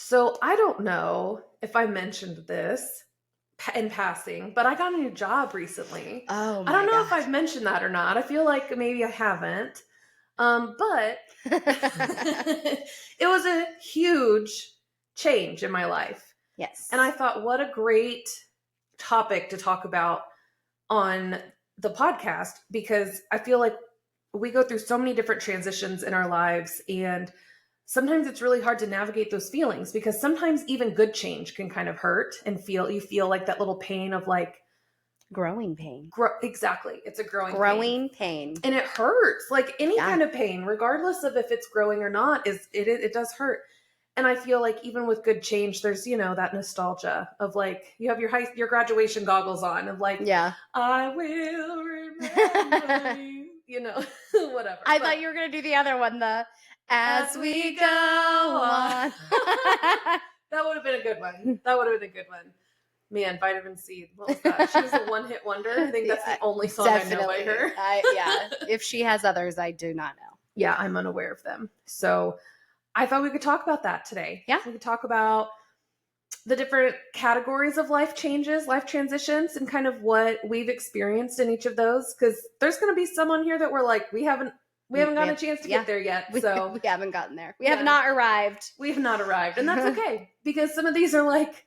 So I don't know if I mentioned this in passing, but I got a new job recently. Oh I don't my know if God. I've mentioned that or not. I feel like maybe I haven't. But it was a huge change in my life. Yes. And I thought, what a great topic to talk about on the podcast, because I feel like we go through so many different transitions in our lives, and sometimes it's really hard to navigate those feelings, because sometimes even good change can kind of hurt and you feel like that little pain of like Growing pain. exactly, it's a Growing pain. and it hurts, like any Yeah. kind of pain, regardless of if it's growing or not, it does hurt. And I feel like even with good change, there's, that nostalgia of like, you have your graduation goggles on of like, Yeah. I will remember you, whatever. I thought you were going to do the other one, the As We Go On. That would have been a good one. Man, Vitamin C. What was that? She was a one-hit wonder. I think that's the only song I know by her. Yeah. If she has others, I do not know. Yeah, I'm unaware of them. So I thought we could talk about that today. Yeah. We could talk about the different categories of life changes, life transitions, and kind of what we've experienced in each of those. Because there's going to be some on here that we're like, we haven't gotten a chance to get there yet. So we haven't gotten there. We have not arrived. We have not arrived. And that's okay, because some of these are like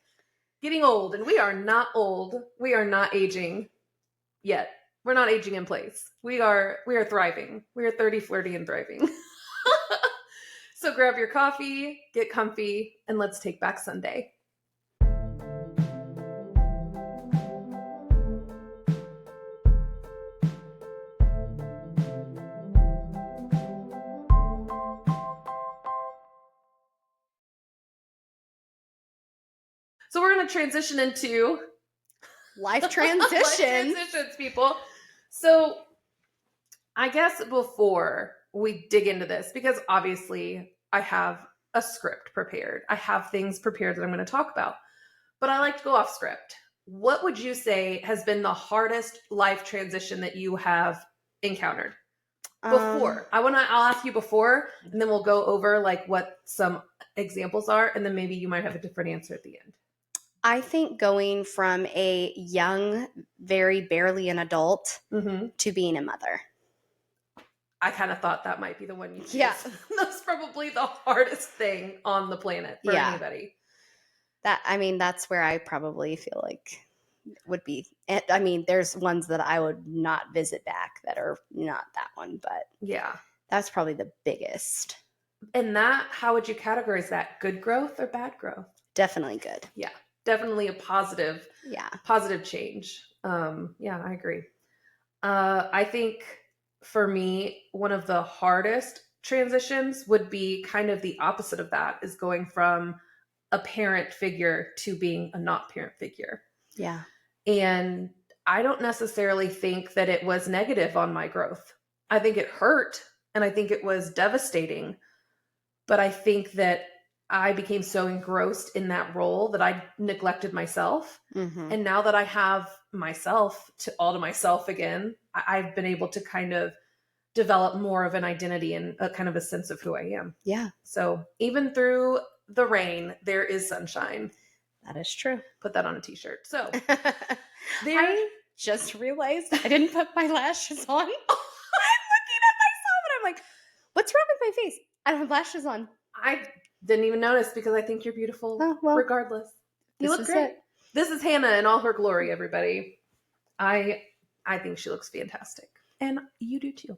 getting old, and we are not old. We are not aging yet. We're not aging in place. We are thriving. We are 30, flirty, and thriving. So grab your coffee, get comfy, and let's take back Sunday. So we're going to transition into life transitions. Life transitions, people. So I guess before we dig into this, because obviously I have a script prepared. I have things prepared that I'm going to talk about, but I like to go off script. What would you say has been the hardest life transition that you have encountered? Before. I'll ask you before, and then we'll go over like what some examples are, and then maybe you might have a different answer at the end. I think going from a young, very barely an adult to being a mother. I kind of thought that might be the one you choose. Yeah. That's probably the hardest thing on the planet for anybody. That's where I probably feel like would be. I mean, there's ones that I would not visit back that are not that one, but yeah, that's probably the biggest. And how would you categorize that? Good growth or bad growth? Definitely good. Yeah, definitely a positive change. Yeah, I agree. I think for me, one of the hardest transitions would be kind of the opposite of that, is going from a parent figure to being a not parent figure. Yeah. And I don't necessarily think that it was negative on my growth. I think it hurt, and I think it was devastating. But I think that I became so engrossed in that role that I neglected myself. Mm-hmm. And now that I have myself all to myself again, I've been able to kind of develop more of an identity and a kind of a sense of who I am. Yeah. So even through the rain, there is sunshine. That is true. Put that on a t-shirt. So I just realized I didn't put my lashes on. I'm looking at myself and I'm like, what's wrong with my face? I don't have lashes on. I didn't even notice, because I think you're beautiful regardless. You look great. This is Hannah in all her glory, everybody. I think she looks fantastic. And you do too.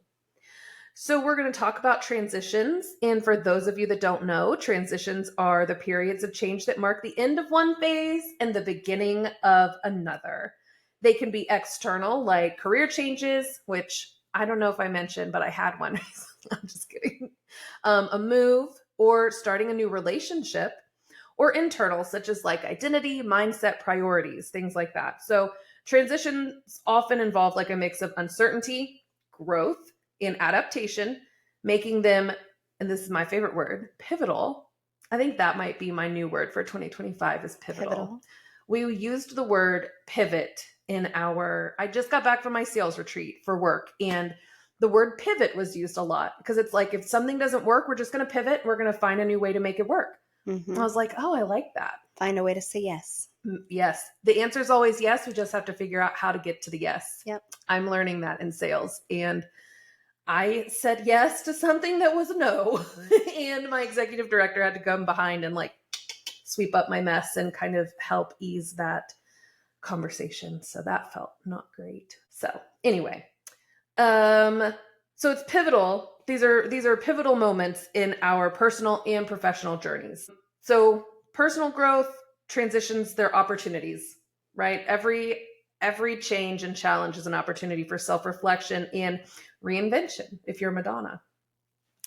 So we're going to talk about transitions. And for those of you that don't know, transitions are the periods of change that mark the end of one phase and the beginning of another. They can be external, like career changes, which I don't know if I mentioned, but I had one. I'm just kidding. A move, or starting a new relationship, or internal, such as like identity, mindset, priorities, things like that. So transitions often involve like a mix of uncertainty, growth, and adaptation, making them, and this is my favorite word, pivotal. I think that might be my new word for 2025 is pivotal. We used the word pivot I just got back from my sales retreat for work, and the word pivot was used a lot, because it's like, if something doesn't work, we're just going to pivot. We're going to find a new way to make it work. Mm-hmm. I was like, oh, I like that. Find a way to say yes. Yes. The answer is always yes. We just have to figure out how to get to the yes. Yep. I'm learning that in sales. And I said yes to something that was a no. And my executive director had to come behind and like sweep up my mess and kind of help ease that conversation. So that felt not great. So anyway, so it's pivotal. These are pivotal moments in our personal and professional journeys. So personal growth transitions, their opportunities, right? Every change and challenge is an opportunity for self-reflection and reinvention. If you're Madonna,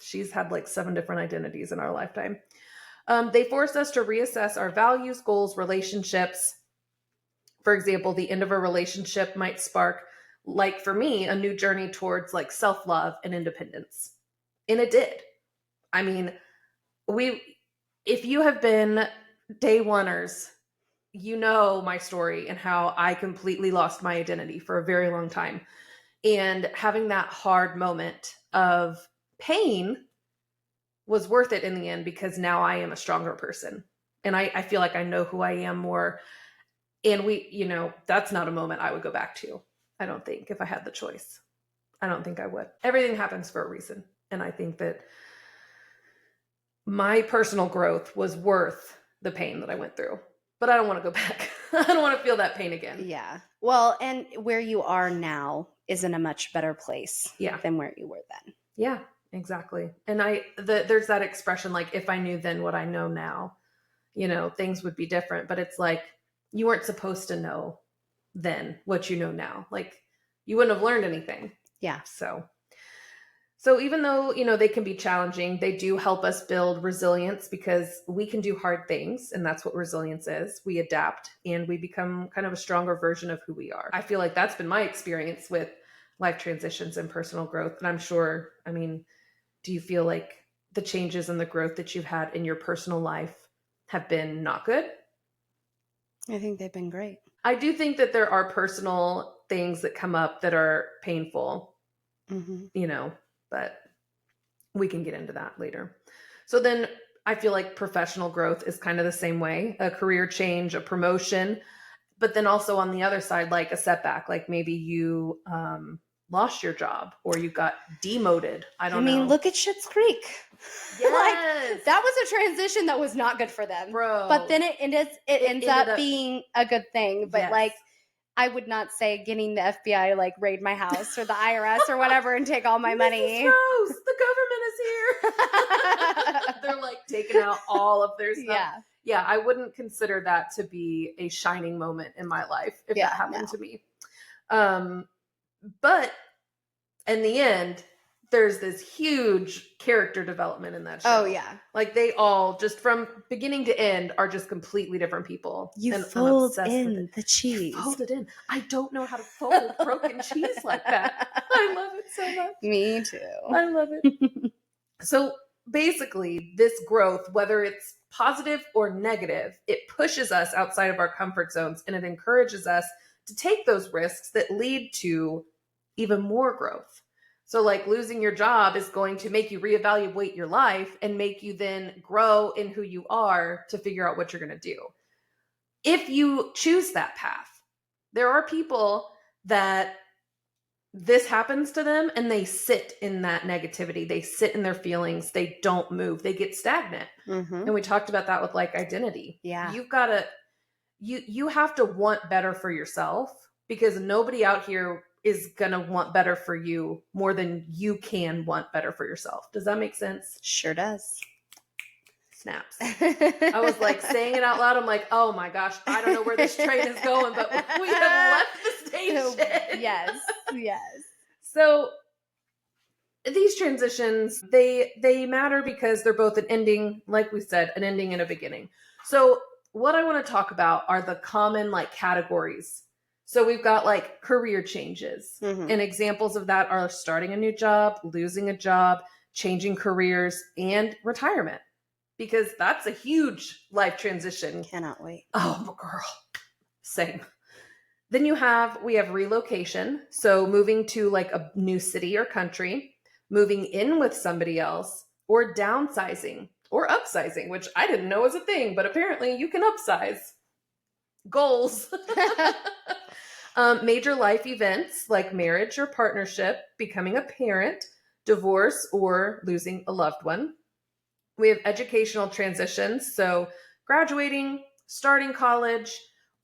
she's had like 7 different identities in our lifetime. They force us to reassess our values, goals, relationships. For example, the end of a relationship might spark, like for me, a new journey towards like self-love and independence. And it did. I mean, if you have been day oneers, you know my story and how I completely lost my identity for a very long time. And having that hard moment of pain was worth it in the end, because now I am a stronger person. And I feel like I know who I am more. And that's not a moment I would go back to. I don't think, if I had the choice. I don't think I would. Everything happens for a reason. And I think that my personal growth was worth the pain that I went through. But I don't want to go back. I don't want to feel that pain again. Yeah. Well, and where you are now is in a much better place than where you were then. Yeah, exactly. And there's that expression, like, if I knew then what I know now, things would be different. But it's like, you weren't supposed to know then what you know now. Like, you wouldn't have learned anything. Yeah. So even though, they can be challenging, they do help us build resilience, because we can do hard things. And that's what resilience is. We adapt and we become kind of a stronger version of who we are. I feel like that's been my experience with life transitions and personal growth. And I'm sure, do you feel like the changes and the growth that you've had in your personal life have been not good? I think they've been great. I do think that there are personal things that come up that are painful, but we can get into that later. So then I feel like professional growth is kind of the same way, a career change, a promotion, but then also on the other side, like a setback, like maybe you lost your job or you got demoted. I mean, look at Schitt's Creek. Yes. Like, that was a transition that was not good for them. Bro. But then it ends up being a good thing. But like, I would not say getting the FBI to like raid my house or the IRS or whatever and take all my money. Rose, the government is here. They're like taking out all of their stuff. Yeah, I wouldn't consider that to be a shining moment in my life if that happened to me. But in the end, there's this huge character development in that show. Oh, yeah. Like, they all, just from beginning to end, are just completely different people. You fold in the cheese. You fold it in. I don't know how to fold broken cheese like that. I love it so much. Me too. I love it. So basically, this growth, whether it's positive or negative, it pushes us outside of our comfort zones, and it encourages us to take those risks that lead to even more growth. So like losing your job is going to make you reevaluate your life and make you then grow in who you are to figure out what you're going to do. If you choose that path, there are people that this happens to them and they sit in that negativity. They sit in their feelings. They don't move. They get stagnant. And we talked about that with like identity. Yeah. You've got to, you have to want better for yourself, because nobody out here is going to want better for you more than you can want better for yourself. Does that make sense? Sure does. Snaps. I was like saying it out loud. I'm like, oh my gosh, I don't know where this train is going, but we have left the station. Yes. So these transitions, they matter because they're both an ending, like we said, an ending and a beginning. So what I want to talk about are the common like categories. So we've got like career changes, and examples of that are starting a new job, losing a job, changing careers, and retirement, because that's a huge life transition. Cannot wait. Oh, girl. Same. Then we have relocation. So moving to like a new city or country, moving in with somebody else, or downsizing. or upsizing, which I didn't know was a thing, but apparently you can upsize. Goals. Major life events like marriage or partnership, becoming a parent, divorce, or losing a loved one. We have educational transitions, so graduating, starting college,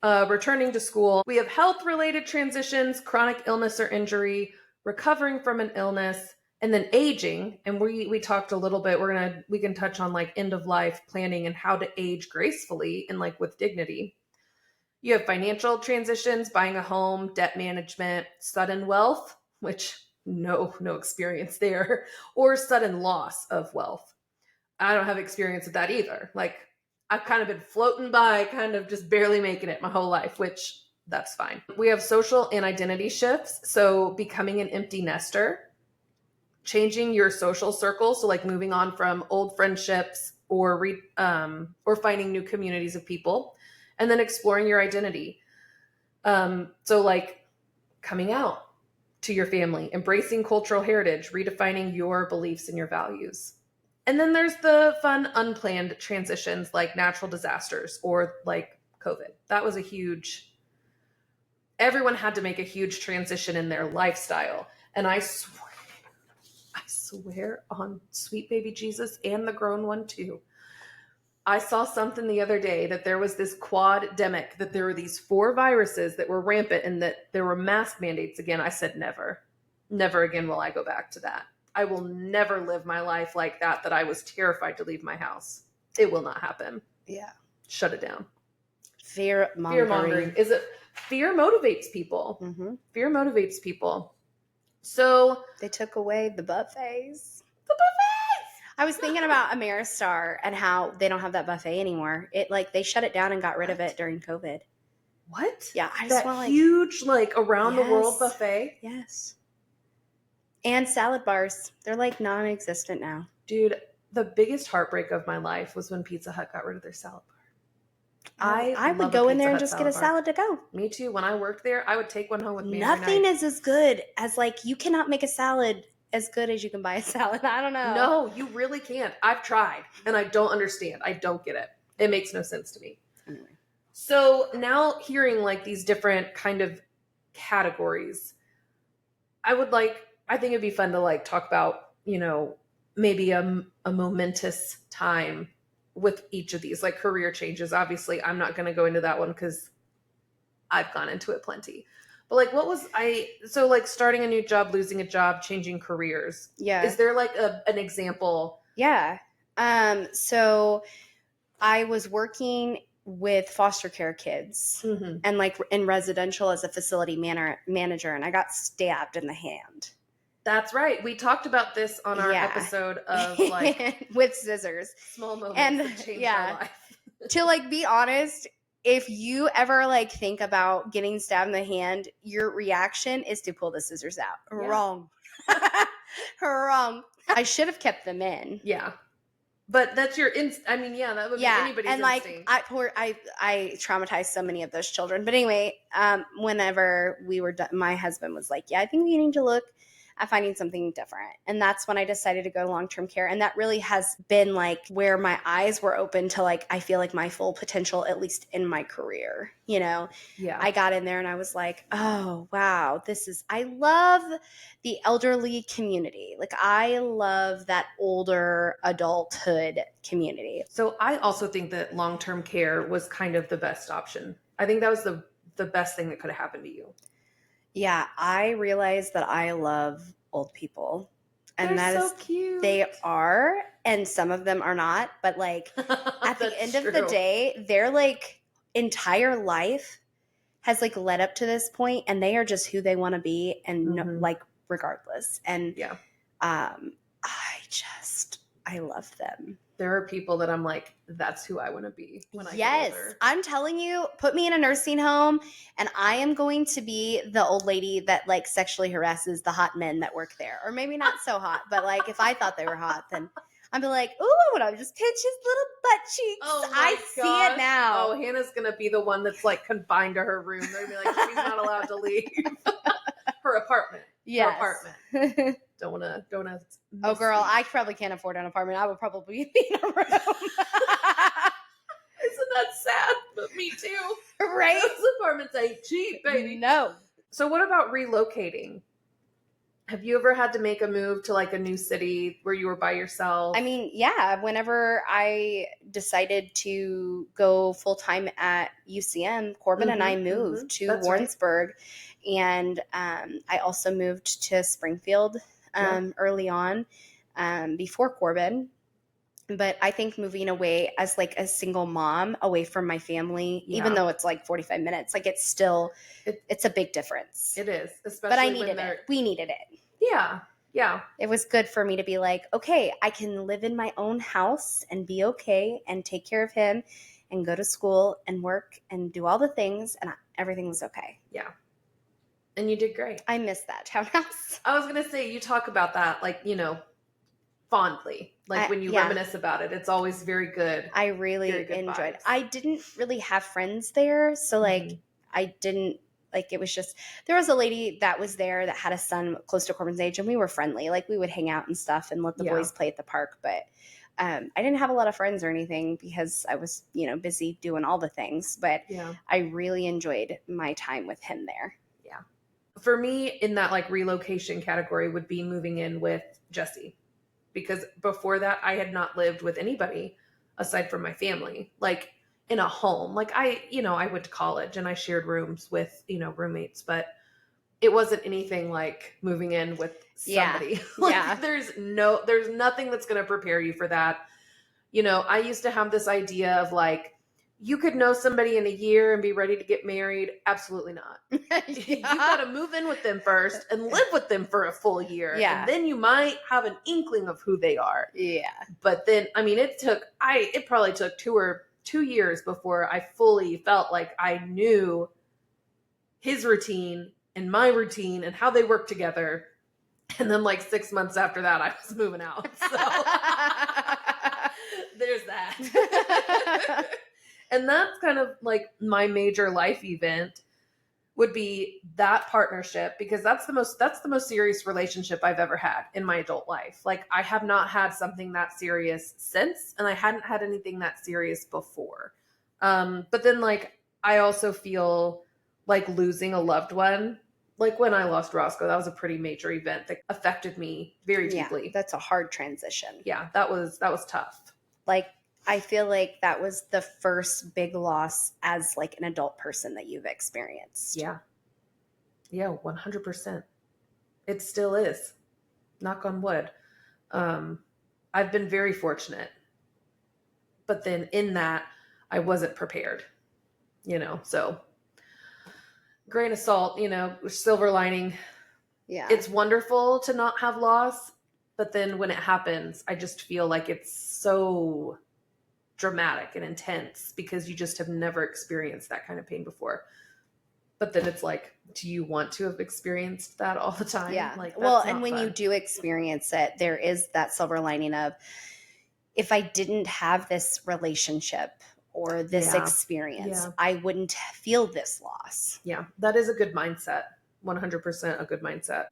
returning to school. We have health-related transitions, chronic illness or injury, recovering from an illness, and then aging. And we talked a little bit. We can touch on like end of life planning and how to age gracefully and like with dignity. You have financial transitions, buying a home, debt management, sudden wealth, which no experience there, or sudden loss of wealth. I don't have experience with that either. Like, I've kind of been floating by, kind of just barely making it my whole life, which that's fine. We have social and identity shifts. So becoming an empty nester, changing your social circle. So like moving on from old friendships or finding new communities of people, and then exploring your identity. So like coming out to your family, embracing cultural heritage, redefining your beliefs and your values. And then there's the fun, unplanned transitions like natural disasters or like COVID. That was everyone had to make a huge transition in their lifestyle. And I swear on sweet baby Jesus and the grown one too. I saw something the other day that there was this quad-demic, that there were these 4 viruses that were rampant and that there were mask mandates again. I said, never again will I go back to that. I will never live my life like that I was terrified to leave my house. It will not happen. Yeah. Shut it down. Fear mongering. Fear motivates people. Mm-hmm. Fear motivates people. So they took away the buffets. The buffets! I was thinking about Ameristar and how they don't have that buffet anymore. They shut it down and got rid of it during COVID. What? Yeah, I just want huge around the world buffet. Yes. And salad bars. They're like non-existent now. Dude, the biggest heartbreak of my life was when Pizza Hut got rid of their salad bar. I would go in there and just get a salad to go. Me too. When I worked there, I would take one home with me. Nothing is as good as you cannot make a salad as good as you can buy a salad. I don't know. No, you really can't. I've tried and I don't understand. I don't get it. It makes no sense to me. Anyway. So now hearing these different kind of categories, I think it'd be fun to talk about, maybe a momentous time with each of these, career changes. Obviously, I'm not going to go into that one because I've gone into it plenty. But starting a new job, losing a job, changing careers. Yeah. Is there an example? Yeah. So I was working with foster care kids and in residential as a facility manager, and I got stabbed in the hand. That's right. We talked about this on our episode of with scissors. Small moments that changed our life. To be honest, if you ever think about getting stabbed in the hand, your reaction is to pull the scissors out. Yeah. Wrong. Wrong. I should have kept them in. Yeah. But that's your that would be anybody's instinct. I traumatized so many of those children. But anyway, whenever we were done, my husband was like, I think you need to look at finding something different. And that's when I decided to go to long-term care. And that really has been where my eyes were open to I feel like my full potential, at least in my career, Yeah. I got in there and I was like, oh, wow, I love the elderly community. I love that older adulthood community. So I also think that long-term care was kind of the best option. I think that was the best thing that could have happened to you. Yeah, I realized that I love old people. And They're so cute. They are, and some of them are not, but at the end of the day, their entire life has led up to this point, and they are just who they want to be, and regardless. And I love them. There are people that I'm that's who I want to be when I get older. Yes, I'm telling you, put me in a nursing home and I am going to be the old lady that sexually harasses the hot men that work there. Or maybe not so hot, but if I thought they were hot, then I'd be like, ooh, I want to just pinch his little butt cheeks. Oh I see it now. Oh, Hannah's going to be the one that's confined to her room. They're going to be she's not allowed to leave her apartment. Yes. apartment. Don't wanna. Oh, girl, I probably can't afford an apartment. I would probably be in a room. Isn't that sad? But me too. Right? Those apartments ain't cheap, baby. No. So what about relocating? Have you ever had to make a move to like a new city where you were by yourself? I mean, yeah, whenever I decided to go full-time at UCM, Corbin and I moved to That's Warrensburg. Right. And I also moved to Springfield early on before Corbin. But I think moving away as like a single mom away from my family, even though it's like 45 minutes, like it's still, it's a big difference. It is, especially but I needed it. We needed it. Yeah. Yeah. It was good for me to be like, okay, I can live in my own house and be okay and take care of him and go to school and work and do all the things, and everything was okay. Yeah. And you did great. I miss that townhouse. I was going to say, you talk about that, like, you know, fondly. Like when you reminisce about it, it's always very good. I really enjoyed it. I didn't really have friends there. So like, I didn't, like, it was just, there was a lady that was there that had a son close to Corbin's age, and we were friendly. Like, we would hang out and stuff and let the boys play at the park. But I didn't have a lot of friends or anything because I was, you know, busy doing all the things. But I really enjoyed my time with him there. Yeah. For me, in that like relocation category would be moving in with Jesse. Because before that, I had not lived with anybody aside from my family, like in a home. Like I went to college and I shared rooms with, you know, roommates, but it wasn't anything like moving in with somebody. There's nothing that's going to prepare you for that. You know, I used to have this idea of like, you could know somebody in a year and be ready to get married. Absolutely not. You got to move in with them first and live with them for a full year. Yeah. And then you might have an inkling of who they are. Yeah. But then, I mean, it probably took 2 years before I fully felt like I knew his routine and my routine and how they work together. And then like 6 months after that, I was moving out. So there's that. And that's kind of like my major life event would be that partnership, because that's the most serious relationship I've ever had in my adult life. Like, I have not had something that serious since, and I hadn't had anything that serious before. But then like, I also feel like losing a loved one, like when I lost Roscoe, that was a pretty major event that affected me very deeply. That's a hard transition. Yeah, that was tough. Like, I feel like that was the first big loss as like an adult person that you've experienced. Yeah. Yeah, 100%. It still is. Knock on wood. I've been very fortunate. But then in that, I wasn't prepared. You know, so grain of salt, you know, silver lining. Yeah. It's wonderful to not have loss. But then when it happens, I just feel like it's so dramatic and intense because you just have never experienced that kind of pain before. But then it's like, do you want to have experienced that all the time? Yeah. Like, well, and when you do experience it, there is that silver lining of, if I didn't have this relationship or this experience, I wouldn't feel this loss. Yeah, that is a good mindset. 100% a good mindset.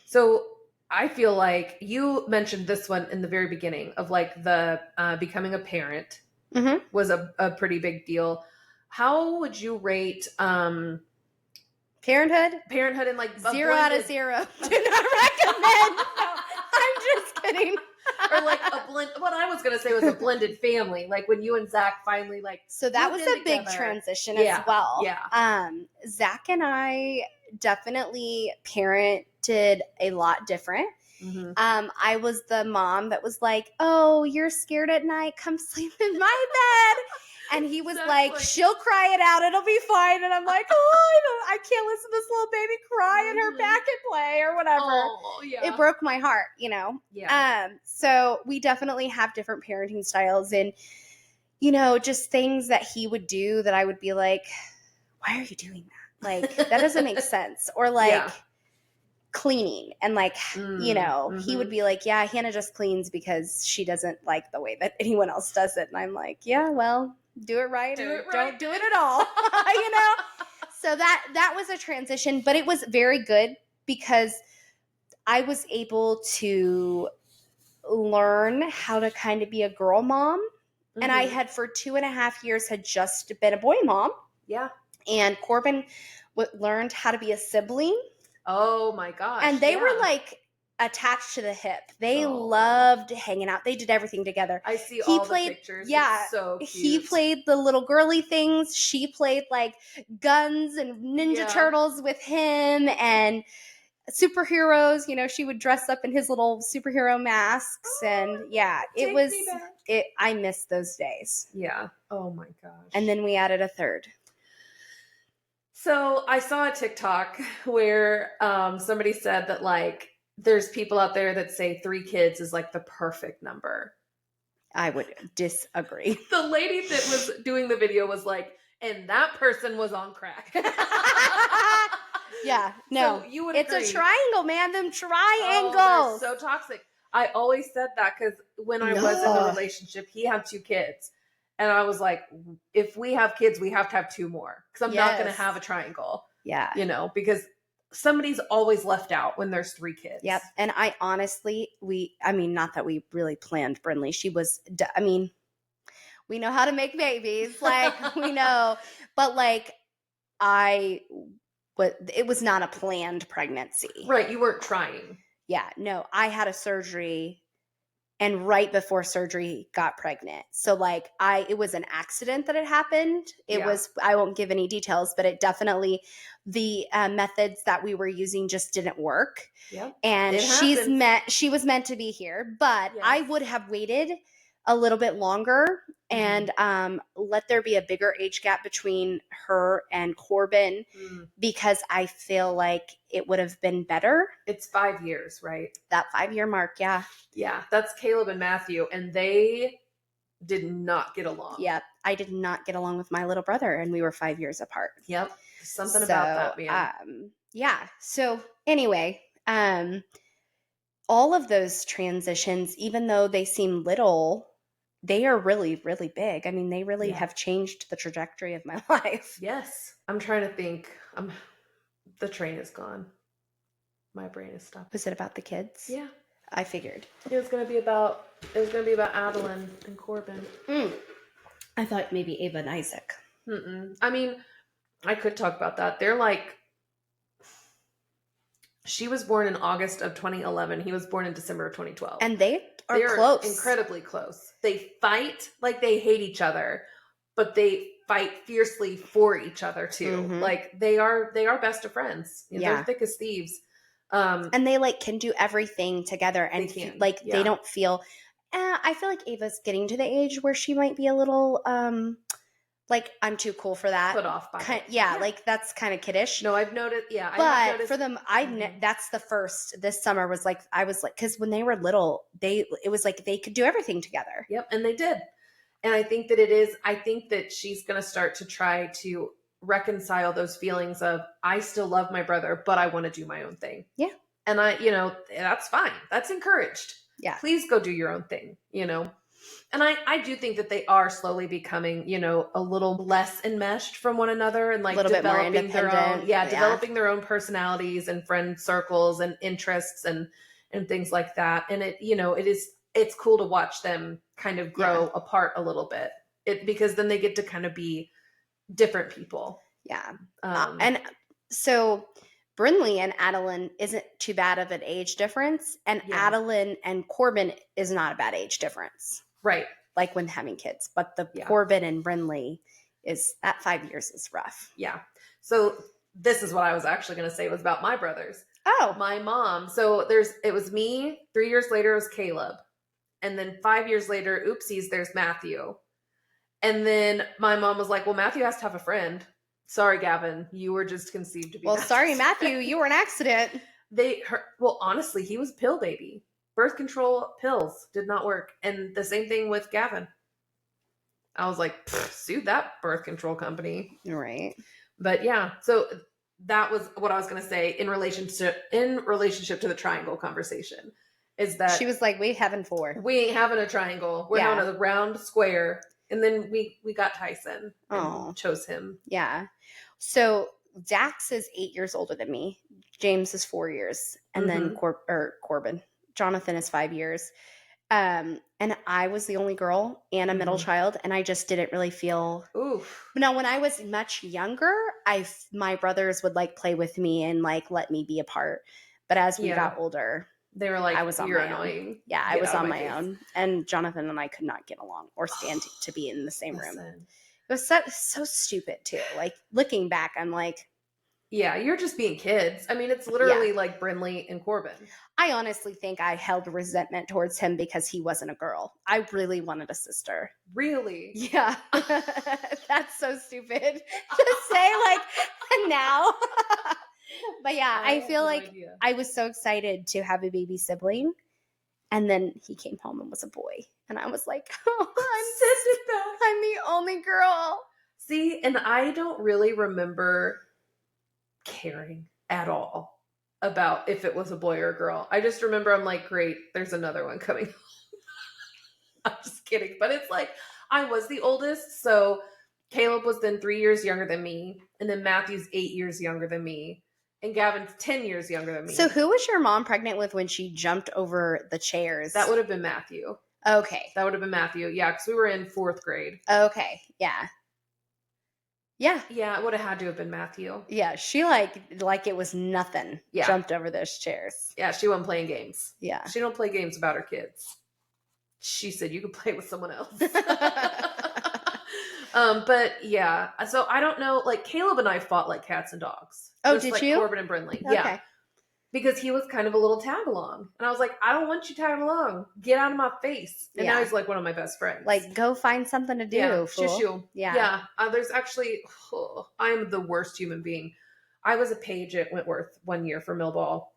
So I feel like you mentioned this one in the very beginning of like the becoming a parent was a pretty big deal. How would you rate parenthood? Parenthood in like 0 out of 0. Do not recommend. No, I'm just kidding. Or like a blend. What I was going to say was a blended family. Like when you and Zach finally like. So that was a big transition as well. Yeah. Zach and I definitely parented a lot different. Mm-hmm. I was the mom that was like, "Oh, you're scared at night? Come sleep in my bed." And he was like, "She'll cry it out. It'll be fine." And I'm like, "Oh, I can't listen to this little baby cry in her back and play or whatever." Oh, yeah. It broke my heart, you know? Yeah. So we definitely have different parenting styles, and, you know, just things that he would do that I would be like, "Why are you doing that? Like, that doesn't make sense." Or like cleaning, and like, you know, he would be like, "Yeah, Hannah just cleans because she doesn't like the way that anyone else does it." And I'm like, "Yeah, well, do it right or don't do it at all." You know? So that was a transition, but it was very good because I was able to learn how to kind of be a girl mom. Mm-hmm. And I had for 2.5 years had just been a boy mom. Yeah. And Corbin learned how to be a sibling. Oh my gosh. And they were like attached to the hip. They loved hanging out. They did everything together. I see all the pictures. Yeah. It's so cute. He played the little girly things. She played like guns and Ninja Turtles with him and superheroes. You know, she would dress up in his little superhero masks. And I miss those days. Yeah. Oh my gosh. And then we added a third. So I saw a TikTok where somebody said that like there's people out there that say 3 kids is like the perfect number. I would disagree. The lady that was doing the video was like, and that person was on crack. Yeah, no. So you would agree. It's a triangle, man. Them triangles. Oh, they're so toxic. I always said that because when I was in a relationship, he had 2 kids. And I was like, if we have kids, we have to have 2 more. Because I'm not going to have a triangle. Yeah. You know, because somebody's always left out when there's 3 kids. Yep. And I honestly, not that we really planned Brinley. She was, we know how to make babies. Like, we know. But like, it was not a planned pregnancy. Right. You weren't trying. Yeah. No, I had a surgery. And right before surgery, got pregnant. So like it was an accident that had happened. It was, I won't give any details, but it definitely, the methods that we were using just didn't work. Yep. And she was meant to be here, but I would have waited a little bit longer and let there be a bigger age gap between her and Corbin because I feel like it would have been better. It's 5 years, right? That 5-year mark, yeah. Yeah, that's Caleb and Matthew, and they did not get along. Yep, I did not get along with my little brother, and we were 5 years apart. Yep, something about that, man. Yeah, so anyway, all of those transitions, even though they seem little, they are really, really big. I mean, they really have changed the trajectory of my life. Yes. I'm trying to think. The train is gone. My brain is stopped. Was it about the kids? Yeah. I figured. It was going to be about Adeline and Corbin. I thought maybe Ava and Isaac. I mean, I could talk about that. They're like, she was born in August of 2011. He was born in December of 2012. And they're close. Incredibly close. They fight like they hate each other, but they fight fiercely for each other too. Like they are best of friends. You know, they're thick as thieves. And they like can do everything together and they don't feel I feel like Ava's getting to the age where she might be a little like I'm too cool for that. Put off by it. Like that's kind of kiddish. No, I've noticed. Yeah, but for them, that's the first. This summer was like I was like because when they were little, it was like they could do everything together. Yep, and they did. And I think that it is. I think that she's going to start to try to reconcile those feelings of I still love my brother, but I want to do my own thing. Yeah, and that's fine. That's encouraged. Yeah, please go do your own thing. And I do think that they are slowly becoming, a little less enmeshed from one another and like developing developing their own personalities and friend circles and interests and things like that. And it's cool to watch them kind of grow apart a little bit. Because then they get to kind of be different people. Yeah. And so Brinley and Adeline isn't too bad of an age difference. And Adeline and Corbin is not a bad age difference. Right. Like when having kids. But the Corbin and Brinley is at 5 years is rough. Yeah. So this is what I was actually going to say was about my brothers. Oh. My mom. So it was me. 3 years later it was Caleb. And then 5 years later, oopsies, there's Matthew. And then my mom was like, well, Matthew has to have a friend. Sorry, Gavin. You were just conceived to be Well, sorry, Matthew. You were an accident. Well, honestly, he was a pill baby. Birth control pills did not work. And the same thing with Gavin. I was like, sue that birth control company. Right. But yeah, so that was what I was going to say in relationship to the triangle conversation. Is that she was like, we having 4. We ain't having a triangle. We're having a round square. And then we got Tyson and chose him. Yeah. So Dax is 8 years older than me. James is 4 years. And then Corbin. Jonathan is 5 years. And I was the only girl and a middle child, and I just didn't really feel. Oof. Now, when I was much younger, my brothers would like play with me and like let me be a part. But as we got older, they were like, I was on "You're my annoying." own. Yeah, I was on my own, and Jonathan and I could not get along or stand to be in the same room. It was so stupid too. Like looking back, I'm like, yeah, you're just being kids. I mean, it's literally like Brinley and Corbin. I honestly think I held resentment towards him because he wasn't a girl. I really wanted a sister. Really? Yeah. That's so stupid to say like now. But yeah, I feel like I was so excited to have a baby sibling. And then he came home and was a boy. And I was like, oh, I'm the only girl. See, and I don't really remember caring at all about if it was a boy or a girl. I just remember I'm like, great, there's another one coming. I'm just kidding. But it's like, I was the oldest. So Caleb was then 3 years younger than me. And then Matthew's 8 years younger than me. And Gavin's 10 years younger than me. So who was your mom pregnant with when she jumped over the chairs? That would have been Matthew. Okay. That would have been Matthew. Yeah, because we were in 4th grade. Okay. Yeah. Yeah. Yeah, it would have had to have been Matthew. Yeah, she like it was nothing. Yeah. Jumped over those chairs. Yeah, she wasn't playing games. Yeah. She don't play games about her kids. She said you could play with someone else. But yeah, so I don't know. Like Caleb and I fought like cats and dogs. Oh, just did like you? Corbin and Brinley. Okay. Yeah. Because he was kind of a little tag along. And I was like, I don't want you tagging along. Get out of my face. And now he's like one of my best friends. Like, go find something to do. Yeah, fool. Yeah. Yeah. There's actually, I'm the worst human being. I was a page at Wentworth one year for Millball.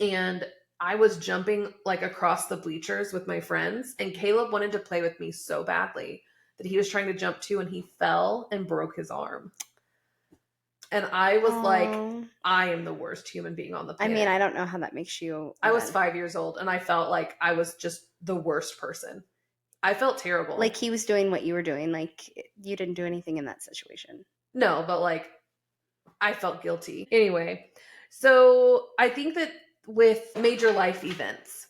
And I was jumping like across the bleachers with my friends. And Caleb wanted to play with me so badly that he was trying to jump too. And he fell and broke his arm. And I was like, I am the worst human being on the planet. I mean, I don't know how that makes you. I was 5 years old and I felt like I was just the worst person. I felt terrible. Like he was doing what you were doing. Like you didn't do anything in that situation. No, but like I felt guilty. Anyway, so I think that with major life events,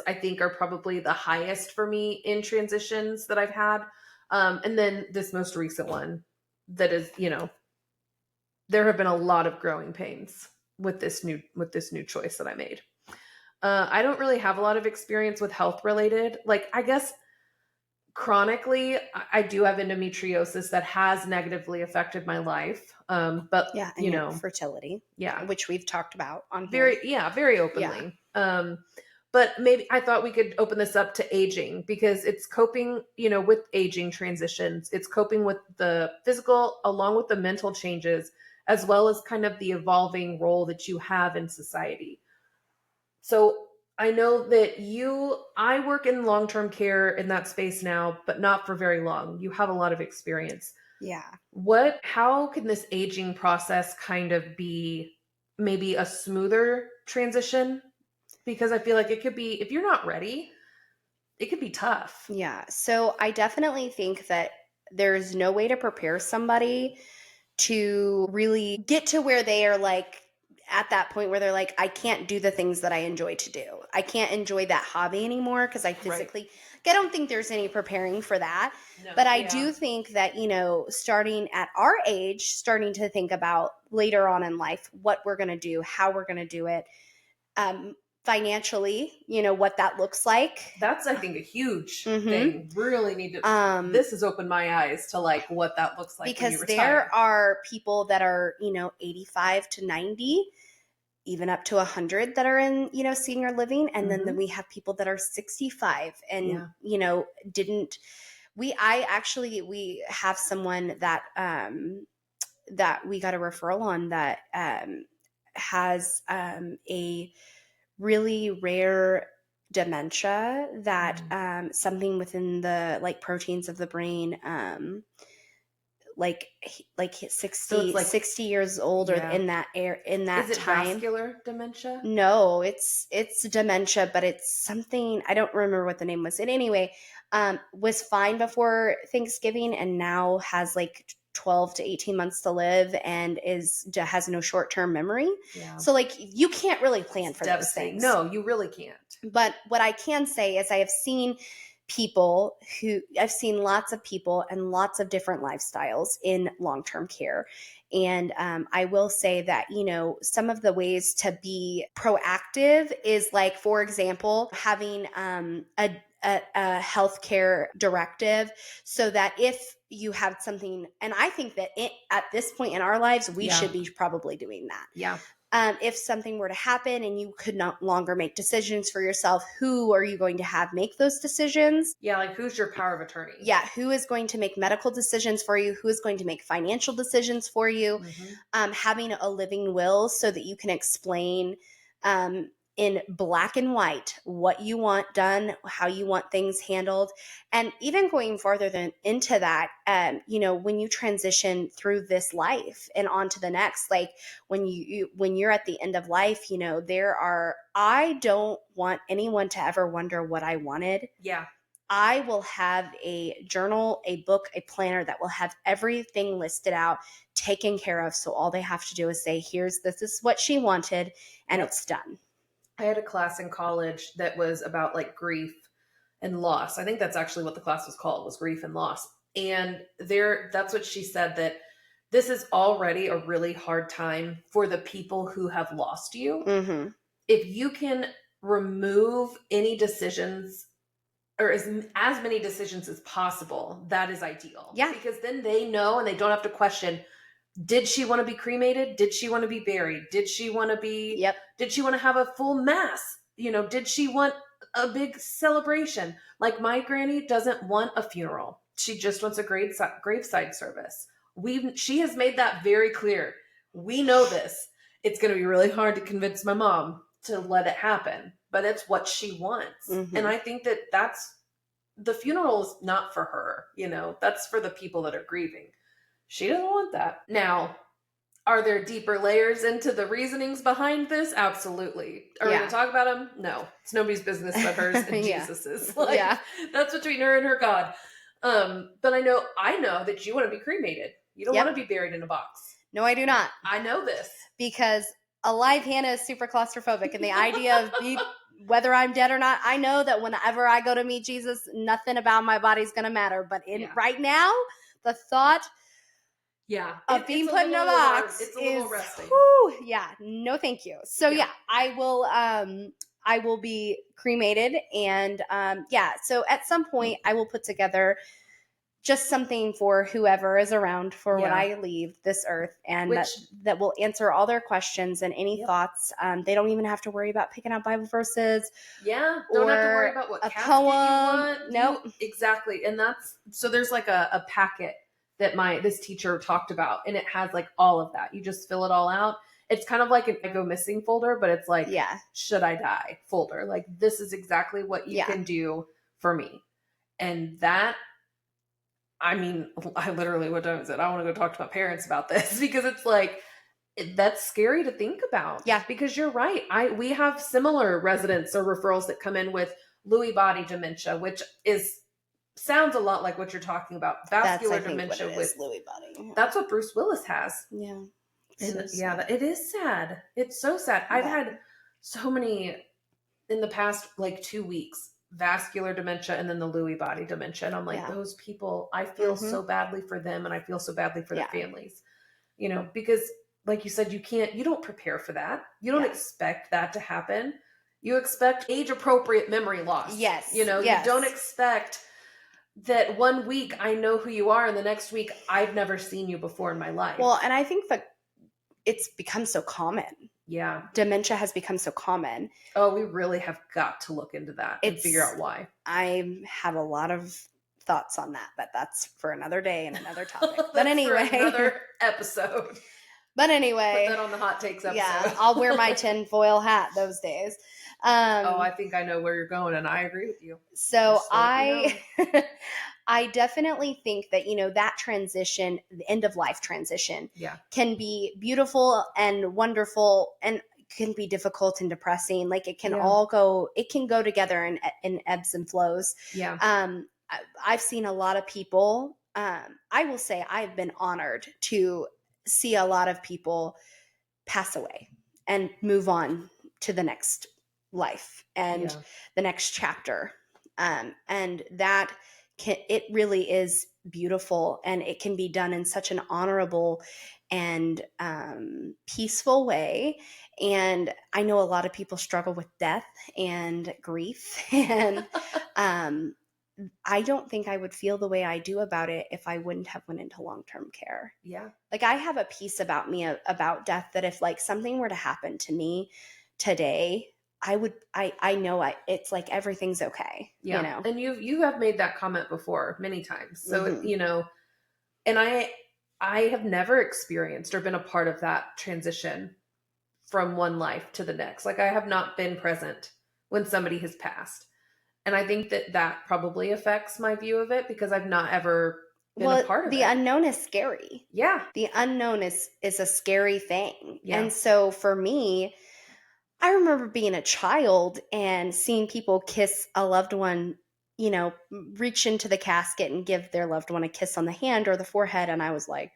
I think are probably the highest for me in transitions that I've had. And then this most recent one that is, there have been a lot of growing pains with this new choice that I made. I don't really have a lot of experience with health related. Like, I guess chronically, I do have endometriosis that has negatively affected my life. But yeah, fertility. Yeah. Which we've talked about on here. Very openly. Yeah. But maybe I thought we could open this up to aging because it's coping, with aging transitions. It's coping with the physical along with the mental changes, as well as kind of the evolving role that you have in society. So I know that I work in long-term care in that space now, but not for very long. You have a lot of experience. Yeah. How can this aging process kind of be maybe a smoother transition? Because I feel like it could be, if you're not ready, it could be tough. Yeah. So I definitely think that there's no way to prepare somebody to really get to where they are like at that point where they're like, I can't do the things that I enjoy to do. I can't enjoy that hobby anymore because I physically, I don't think there's any preparing for that. No, but I do think that, starting at our age, starting to think about later on in life, what we're going to do, how we're going to do it. Financially, what that looks like. That's, I think, a huge thing. Really need to, this has opened my eyes to like what that looks like. Because there are people that are, 85 to 90, even up to 100 that are in, senior living. And then we have people that are 65 and, we have someone that, that we got a referral on that, has, a really rare dementia that something within the like proteins of the brain like 60 years old or in that Is it time. Vascular dementia? No, it's dementia, but it's something I don't remember what the name was. And anyway, was fine before Thanksgiving and now has like 12 to 18 months to live and has no short-term memory. Yeah. So like you can't really plan for those things. No, you really can't. But what I can say is I've seen lots of people and lots of different lifestyles in long-term care. And I will say that, some of the ways to be proactive is like, for example, having a healthcare directive so that if you have something, and I think that at this point in our lives, we should be probably doing that. Yeah. If something were to happen and you could no longer make decisions for yourself, who are you going to have make those decisions? Yeah, like who's your power of attorney? Yeah, who is going to make medical decisions for you? Who is going to make financial decisions for you? Mm-hmm. Having a living will so that you can explain in black and white what you want done, how you want things handled. And even going farther into that, when you transition through this life and on to the next, like when you're at the end of life, I don't want anyone to ever wonder what I wanted. Yeah. I will have a journal, a book, a planner that will have everything listed out, taken care of. So all they have to do is say, this is what she wanted, and it's done. I had a class in college that was about like grief and loss. I think that's actually what the class was called, was grief and loss. And that's what she said, that this is already a really hard time for the people who have lost you. Mm-hmm. If you can remove any decisions or as many decisions as possible, that is ideal. Yeah. Because then they know and they don't have to question, did she want to be cremated? Did she want to be buried? Did she want to did she want to have a full mass? Did she want a big celebration? Like my granny doesn't want a funeral. She just wants a graveside service. She has made that very clear. We know this. It's going to be really hard to convince my mom to let it happen, but it's what she wants. Mm-hmm. And I think the funeral is not for her, that's for the people that are grieving. She doesn't want that. Now, are there deeper layers into the reasonings behind this? Absolutely. Are we going to talk about them? No. It's nobody's business but hers and Jesus's. That's between her and her God. But I know that you want to be cremated. You don't want to be buried in a box. No, I do not. I know this. Because alive Hannah is super claustrophobic, and the idea of whether I'm dead or not, I know that whenever I go to meet Jesus, nothing about my body's going to matter. But right now, the thought of being put in a box is a little resting. No thank you. So I will be cremated, and so at some point I will put together just something for whoever is around for when I leave this earth, and that will answer all their questions and any thoughts. They don't even have to worry about picking out Bible verses. Yeah, don't have to worry about what casket you want. Nope. Exactly. And so there's like a packet that this teacher talked about, and it has like all of that. You just fill it all out. It's kind of like an I go missing folder, but it's like, should I die folder. Like, this is exactly what you can do for me. And that, I literally, what time is it? I want to go talk to my parents about this, because it's like, that's scary to think about. Yeah. Because you're right. We have similar residents or referrals that come in with Lewy body dementia, which sounds a lot like what you're talking about. Vascular dementia with Lewy body. That's what Bruce Willis has. Yeah. It is sad. It's so sad. I've had so many in the past like 2 weeks, vascular dementia and then the Lewy body dementia. And I'm like, those people, I feel so badly for them, and I feel so badly for their families, because like you said, you don't prepare for that. You don't expect that to happen. You expect age appropriate memory loss. Yes. You don't expect that 1 week I know who you are and the next week I've never seen you before in my life. Well, and I think that it's become so common. Yeah. Dementia has become so common. Oh, we really have got to look into that and figure out why. I have a lot of thoughts on that, but that's for another day and another topic. But anyway. For another episode. But anyway. Put that on the hot takes episode. Yeah, I'll wear my tinfoil hat those days. I think I know where you're going, and I agree with you. So I definitely think that, that transition, the end of life transition, can be beautiful and wonderful, and can be difficult and depressing. Like it can it can go together in ebbs and flows. Yeah. I've seen a lot of people I will say I've been honored to see a lot of people pass away and move on to the next life and the next chapter. And that it really is beautiful, and it can be done in such an honorable and peaceful way. And I know a lot of people struggle with death and grief, and I don't think I would feel the way I do about it if I wouldn't have went into long-term care. Yeah. Like, I have a piece about me about death that if like something were to happen to me today, I know it's like everything's okay. Yeah. You know? And you have made that comment before many times. So, you know, and I have never experienced or been a part of that transition from one life to the next. Like, I have not been present when somebody has passed. And I think that probably affects my view of it because I've not ever been a part of it. The unknown is scary. Yeah. The unknown is a scary thing. Yeah. And so for me, I remember being a child and seeing people kiss a loved one, you know, reach into the casket and give their loved one a kiss on the hand or the forehead. And I was like,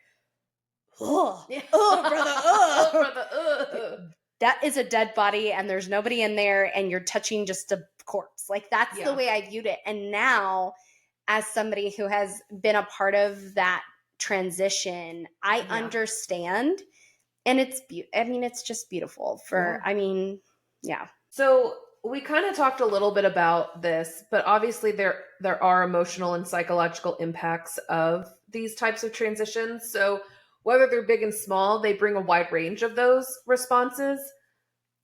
oh, brother, that is a dead body and there's nobody in there and you're touching just a corpse. Like, that's the way I viewed it. And now, as somebody who has been a part of that transition, I understand. And it's just beautiful So we kind of talked a little bit about this, but obviously there are emotional and psychological impacts of these types of transitions. So whether they're big and small, they bring a wide range of those responses.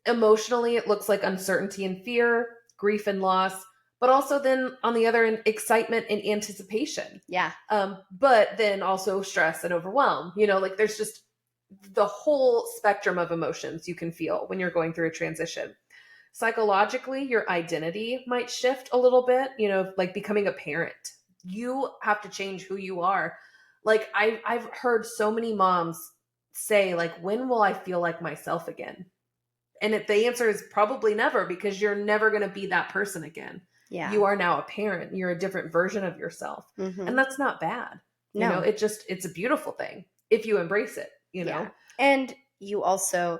Emotionally, it looks like uncertainty and fear, grief and loss, but also then on the other end, excitement and anticipation. Yeah. But then also stress and overwhelm. You know, like there's just the whole spectrum of emotions you can feel when you're going through a transition. Psychologically, your identity might shift a little bit, you know, like becoming a parent. You have to change who you are. Like I've heard so many moms say, like, when will I feel like myself again? And the answer is probably never, because you're never going to be that person again. Yeah. You are now a parent. You're a different version of yourself. Mm-hmm. And that's not bad. No. You know, it's a beautiful thing if you embrace it, you know? And you also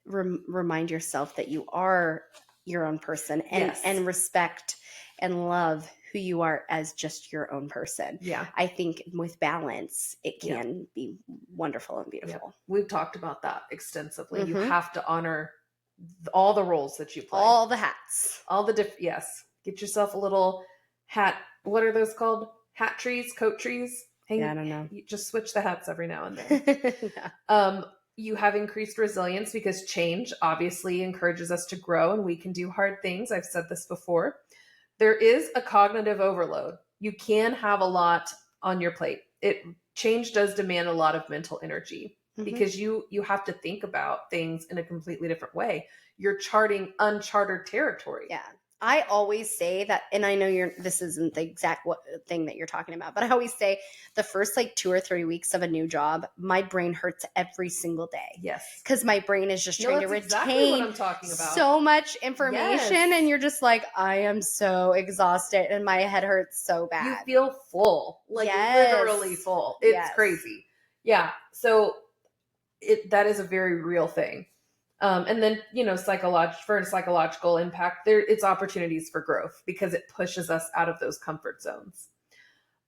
remind yourself that you are your own person and respect and love who you are as just your own person. Yeah. I think with balance, it can be wonderful and beautiful. Yeah. We've talked about that extensively. Mm-hmm. You have to honor all the roles that you play. All the hats. All the yes. Get yourself a little hat. What are those called? Hat trees, coat trees? I don't know. You just switch the hats every now and then. You have increased resilience because change obviously encourages us to grow and we can do hard things. I've said this before. There is a cognitive overload. You can have a lot on your plate. Change does demand a lot of mental energy because you have to think about things in a completely different way. You're charting uncharted territory. Yeah. I always say that, and I know this isn't the exact thing that you're talking about, but I always say the first like 2 or 3 weeks of a new job, my brain hurts every single day. Yes. Because my brain is just trying to retain exactly what I'm talking about. So much information. Yes. And you're just like, I am so exhausted and my head hurts so bad. You feel full, like literally full. It's crazy. Yeah. So that is a very real thing. And then, you know, for psychological impact, it's opportunities for growth because it pushes us out of those comfort zones.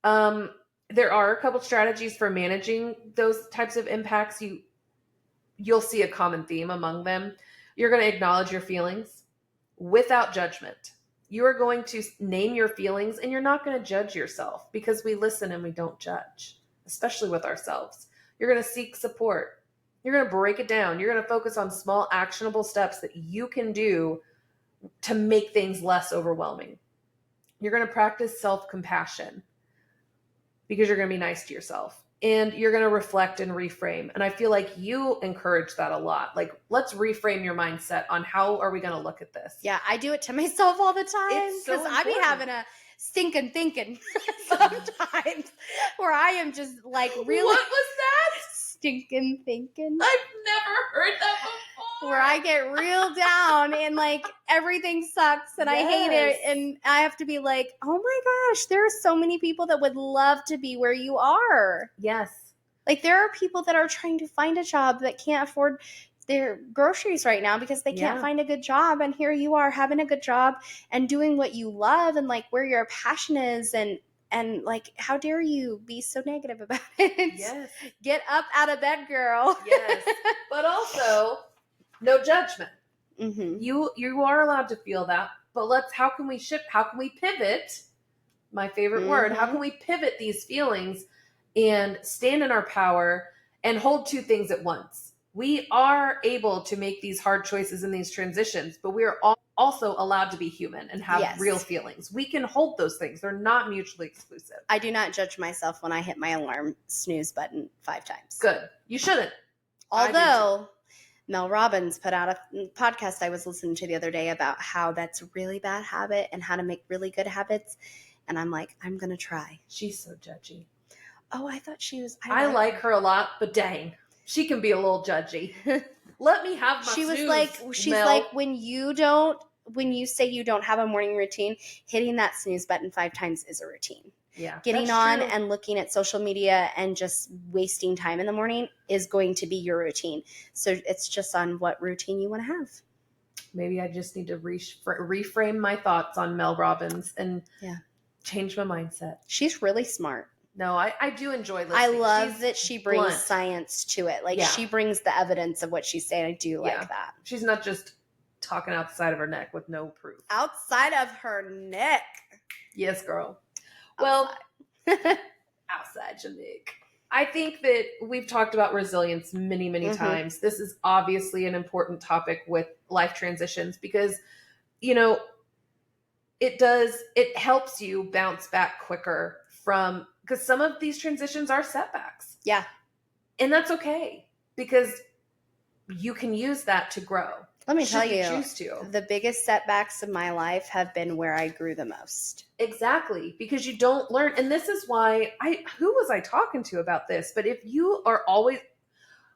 There are a couple strategies for managing those types of impacts. You'll see a common theme among them. You're going to acknowledge your feelings without judgment. You are going to name your feelings and you're not going to judge yourself because we listen and we don't judge, especially with ourselves. You're going to seek support. You're going to break it down. You're going to focus on small actionable steps that you can do to make things less overwhelming. You're going to practice self-compassion because you're going to be nice to yourself. And you're going to reflect and reframe. And I feel like you encourage that a lot. Like, let's reframe your mindset on how are we going to look at this? Yeah, I do it to myself all the time because I be having a stinking thinking sometimes where I am just like really. What was that? Stinking thinking. I've never heard that before. where I get real down and like everything sucks and I hate it. And I have to be like, oh my gosh, there are so many people that would love to be where you are. Yes. Like there are people that are trying to find a job that can't afford their groceries right now because they can't find a good job. And here you are having a good job and doing what you love and like where your passion is. And like, how dare you be so negative about it? Yes. Get up out of bed, girl. Yes. But also, no judgment. Mm-hmm. You are allowed to feel that. But how can we shift? How can we pivot? My favorite word. How can we pivot these feelings and stand in our power and hold two things at once? We are able to make these hard choices in these transitions, but we are also allowed to be human and have real feelings. We can hold those things. They're not mutually exclusive. I do not judge myself when I hit my alarm snooze button 5 times. Good. You shouldn't. Although Mel Robbins put out a podcast I was listening to the other day about how that's a really bad habit and how to make really good habits. And I'm like, I'm going to try. She's so judgy. Oh, I thought she was. I like her a lot, but dang, she can be a little judgy. Let me have my snooze, she's Mel. like, when you say you don't have a morning routine, hitting that snooze button 5 times is a routine. Yeah. Getting on and looking at social media and just wasting time in the morning is going to be your routine. So it's just on what routine you want to have. Maybe I just need to reframe my thoughts on Mel Robbins and change my mindset. She's really smart. No, I do enjoy listening. I love that she brings science to it. Like she brings the evidence of what she's saying. I do like that. She's not just talking outside of her neck with no proof. Outside of her neck. Yes, girl. Well, outside your neck. I think that we've talked about resilience many, many times. This is obviously an important topic with life transitions because, it helps you bounce back quicker because some of these transitions are setbacks. Yeah. And that's okay because you can use that to grow. Let me tell you, the biggest setbacks of my life have been where I grew the most. Exactly, because you don't learn. And this is why who was I talking to about this? But if you are always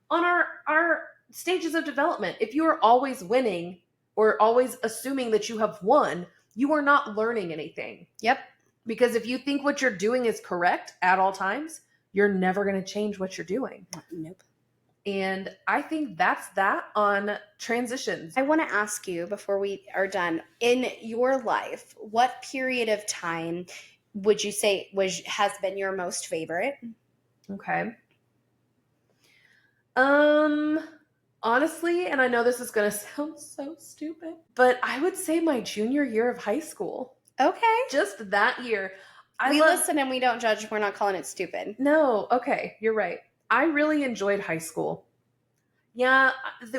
on our stages of development, if you are always winning or always assuming that you have won, you are not learning anything. Yep. Because if you think what you're doing is correct at all times, you're never going to change what you're doing. Nope. And I think that's that on transitions. I want to ask you before we are done, in your life, what period of time would you say has been your most favorite? Okay. Honestly, and I know this is going to sound so stupid, but I would say my junior year of high school. Okay. Just that year. We listen and we don't judge. We're not calling it stupid. No. Okay. You're right. I really enjoyed high school. Yeah,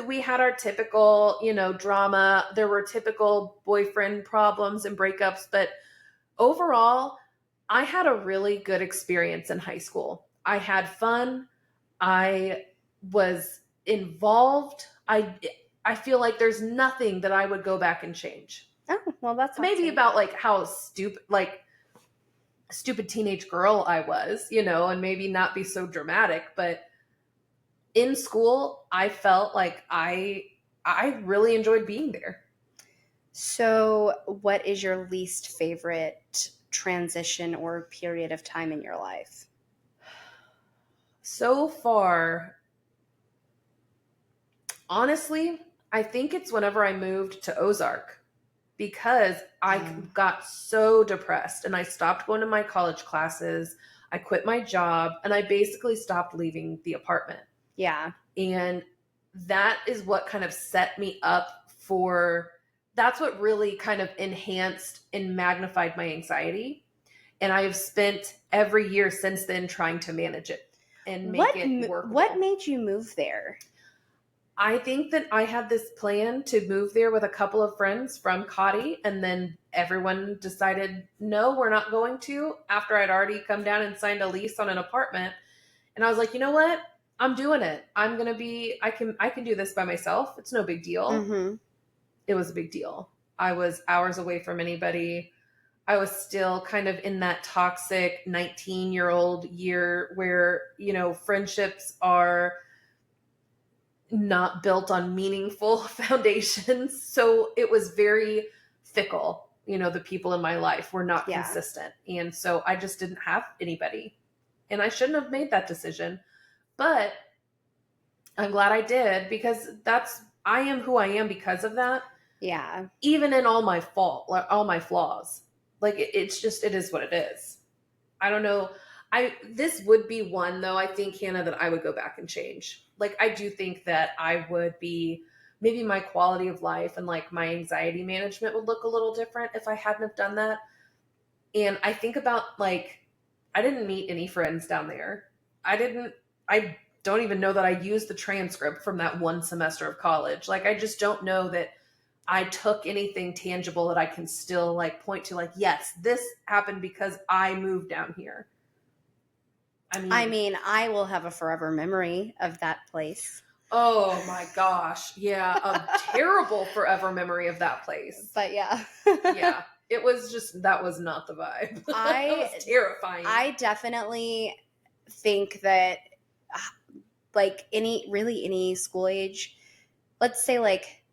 we had our typical, drama. There were typical boyfriend problems and breakups, but overall, I had a really good experience in high school. I had fun. I was involved. I feel like there's nothing that I would go back and change. Oh, well, that's maybe about like how stupid teenage girl I was, and maybe not be so dramatic, but in school, I felt like I really enjoyed being there. So what is your least favorite transition or period of time in your life? So far, honestly, I think it's whenever I moved to Ozark because I got so depressed and I stopped going to my college classes. I quit my job and I basically stopped leaving the apartment. Yeah. And that is what kind of set me up that's what really kind of enhanced and magnified my anxiety. And I have spent every year since then trying to manage it and make it work. What made you move there? I think that I had this plan to move there with a couple of friends from Cotty, and then everyone decided, no, we're not going to, after I'd already come down and signed a lease on an apartment. And I was like, you know what? I'm doing it. I can do this by myself. It's no big deal. Mm-hmm. It was a big deal. I was hours away from anybody. I was still kind of in that toxic 19-year-old year where, friendships are not built on meaningful foundations. So it was very fickle. You know, the people in my life were not consistent. And so I just didn't have anybody. And I shouldn't have made that decision. But I'm glad I did, because I am who I am because of that. Yeah. Even in all my flaws. Like it is what it is. I don't know. This would be one though, I think, Hannah, that I would go back and change. Like I do think that I would be, maybe my quality of life and like my anxiety management would look a little different if I hadn't have done that. And I think about, like, I didn't meet any friends down there. I don't even know that I used the transcript from that one semester of college. Like, I just don't know that I took anything tangible that I can still like point to, like, yes, this happened because I moved down here. I mean, I will have a forever memory of that place. Oh my gosh. Yeah. A terrible forever memory of that place. But yeah. Yeah. It was just, that was not the vibe. That was terrifying. I definitely think that like any school age, let's say like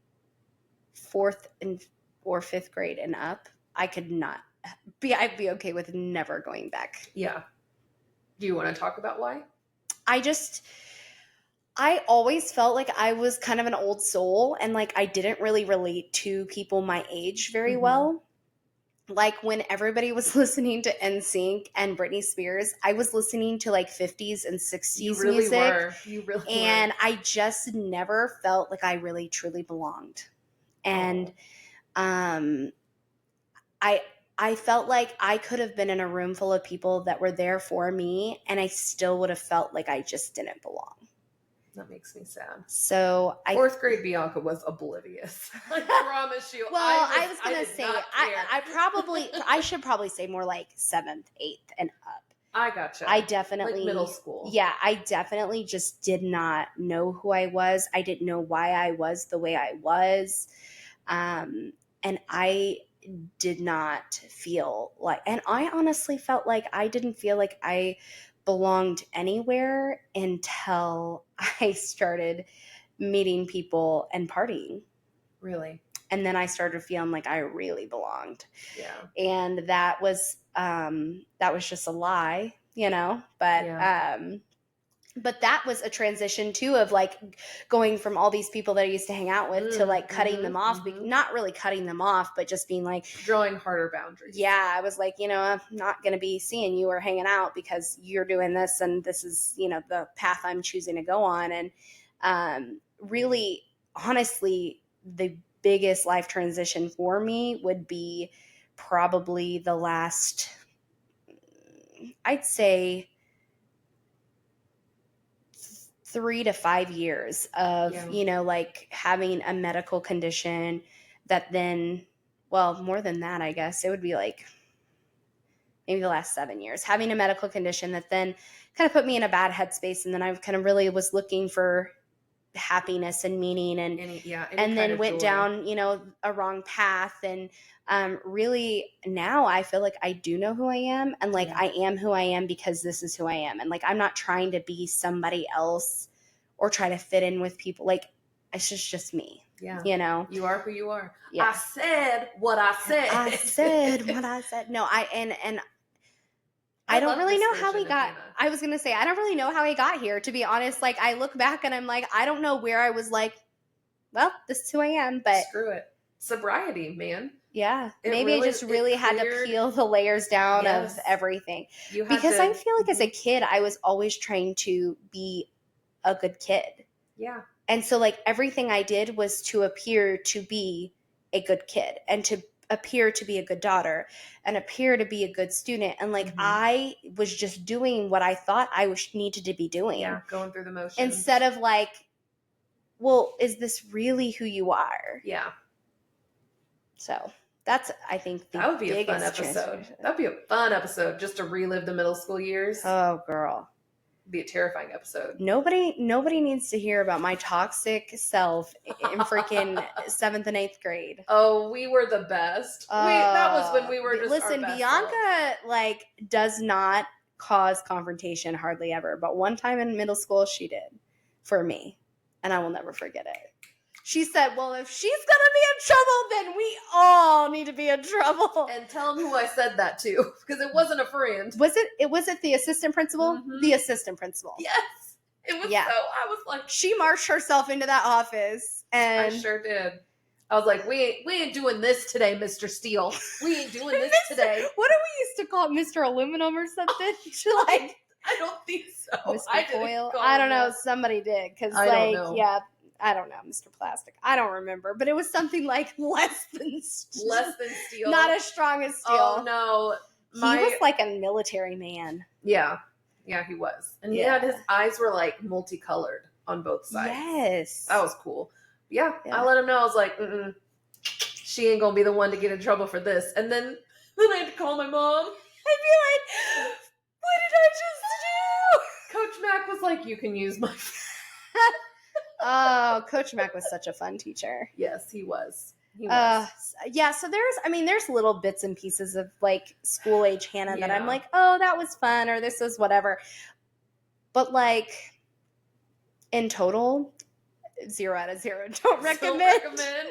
4th or 5th grade and up, I'd be okay with never going back. Yeah. Do you want to talk about why? I always felt like I was kind of an old soul, and like I didn't really relate to people my age very well. Like when everybody was listening to NSYNC and Britney Spears, I was listening to like 50s and 60s you really music. You really and were. I just never felt like I really truly belonged. And I felt like I could have been in a room full of people that were there for me, and I still would have felt like I just didn't belong. That makes me sad. So 4th grade Bianca was oblivious. I promise you. Well, I was going to say, I should probably say more like 7th, 8th and up. I gotcha. I definitely, like middle school. Yeah, I definitely just did not know who I was. I didn't know why I was the way I was. And I did not feel like, and I honestly felt like I didn't feel like I belonged anywhere until I started meeting people and partying. Really? And then I started feeling like I really belonged. Yeah. And that was just a lie, you know, but that was a transition too of like going from all these people that I used to hang out with to like cutting them off, not really cutting them off, but just being like drawing harder boundaries. Yeah. I was like, you know, I'm not going to be seeing you or hanging out because you're doing this. And this is, you know, the path I'm choosing to go on. And really, honestly, the biggest life transition for me would be probably the last, I'd say, 3 to 5 years of, you know, like having a medical condition that then, well, more than that, I guess it would be like maybe the last 7 years, having a medical condition that then kind of put me in a bad headspace. And then I kind of really was looking for happiness and meaning and then went down, you know, a wrong path. And really now I feel like I do know who I am, and like I am who I am because this is who I am. And like I'm not trying to be somebody else or try to fit in with people. Like it's just me. Yeah. You know, you are who you are. Yeah. I said what I said. I said what I said. No, I don't really know how we got. I was going to say, I don't really know how I got here, to be honest. Like, I look back and I'm like, I don't know where I was like, well, this is who I am, but screw it. Sobriety, man. Yeah. Maybe I just really had to peel the layers down of everything. Because I feel like as a kid, I was always trying to be a good kid. Yeah. And so like everything I did was to appear to be a good kid and to appear to be a good daughter and appear to be a good student. And like I was just doing what I thought I needed to be doing. Yeah, going through the motions. Instead of like, well, is this really who you are? Yeah. So that's, I think, that would be a fun episode. That'd be a fun episode just to relive the middle school years. Oh, girl. Be a terrifying episode. Nobody needs to hear about my toxic self in freaking 7th and 8th grade. Oh, we were the best. That was when we were just listen, our best Bianca like does not cause confrontation hardly ever, but one time in middle school she did for me. And I will never forget it. She said, well, if she's going to be in trouble, then we all need to be in trouble. And tell him who I said that to, because it wasn't a friend. Was it the assistant principal? Mm-hmm. The assistant principal. Yes. It was I was like. She marched herself into that office. And I sure did. I was like, we ain't doing this today, Mr. Steele. We ain't doing this today. What do we used to call it, Mr. Aluminum or something? Like, I don't think so. Mr. Foil? I don't know. Somebody did. Because, yeah. I don't know, Mr. Plastic. I don't remember, but it was something like less than steel. Not as strong as steel. Oh no, he was like a military man. Yeah, he was, and his eyes were like multicolored on both sides. Yes, that was cool. Yeah, I let him know. I was like, she ain't gonna be the one to get in trouble for this. And then I had to call my mom. I'd be like, what did I just do? Coach Mac was like, you can use my. Oh, Coach Mac was such a fun teacher. Yes, he was. Yeah, so there's little bits and pieces of like school age Hannah that I'm like, oh, that was fun, or this was whatever. But like in total, 0 out of 0. Don't recommend.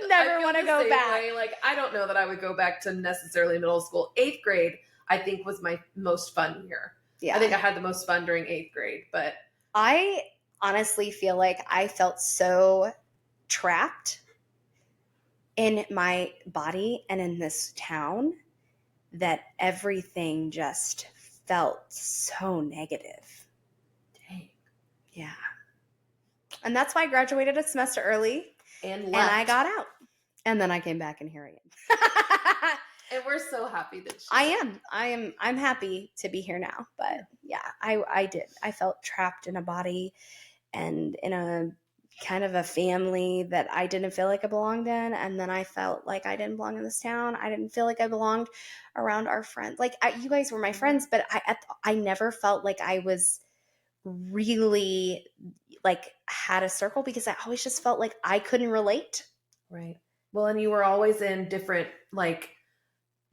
Never want to go back. Way. Like, I don't know that I would go back to necessarily middle school. 8th grade, I think, was my most fun year. Yeah. I think I had the most fun during 8th grade, but I honestly feel like I felt so trapped in my body and in this town that everything just felt so negative. Dang. Yeah. And that's why I graduated a semester early and I got out. And then I came back and here I am. And we're so happy that I'm happy to be here now. But yeah, I did. I felt trapped in a body and in a kind of a family that I didn't feel like I belonged in. And then I felt like I didn't belong in this town. I didn't feel like I belonged around our friends. Like you guys were my friends, but I never felt like I was really like had a circle because I always just felt like I couldn't relate. Right. Well, and you were always in different like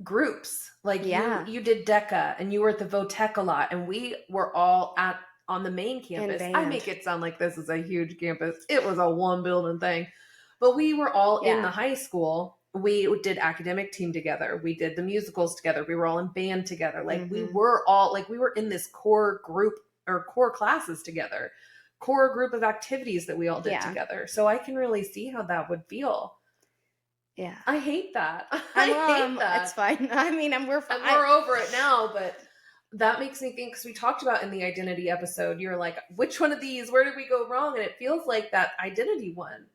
groups. Like you did DECA and you were at the Votech a lot, and we were all on the main campus. I make it sound like this is a huge campus. It was a one building thing. But we were all in the high school. We did academic team together. We did the musicals together. We were all in band together. Like we were all like, we were in this core group or core classes together, core group of activities that we all did together. So I can really see how that would feel. Yeah. I hate that. I hate that. It's fine. I mean, we're fine. And we're over it now, but that makes me think, because we talked about in the identity episode, you're like, which one of these, where did we go wrong? And it feels like that identity one,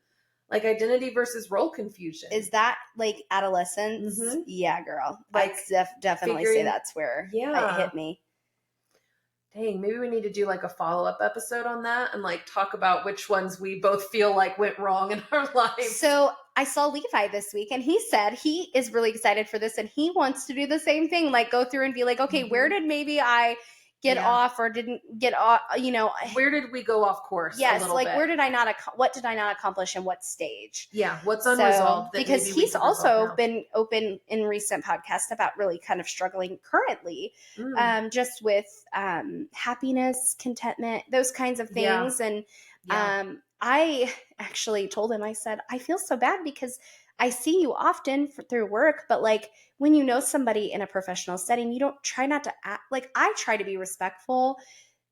like identity versus role confusion. Is that like adolescence? Mm-hmm. Yeah, girl. Like, I definitely say that's where it hit me. Dang, maybe we need to do like a follow-up episode on that and like talk about which ones we both feel like went wrong in our lives. So I saw Levi this week and he said he is really excited for this and he wants to do the same thing, like go through and be like, okay, where did maybe I get off or didn't get off, where did we go off course? Yes, a little like bit? What did I not accomplish in what stage? Yeah, what's unresolved? Because he's also been open in recent podcasts about really kind of struggling currently, just with happiness, contentment, those kinds of things. And I actually told him, I said, I feel so bad because I see you often through work, but like when you know somebody in a professional setting, you don't try not to act like I try to be respectful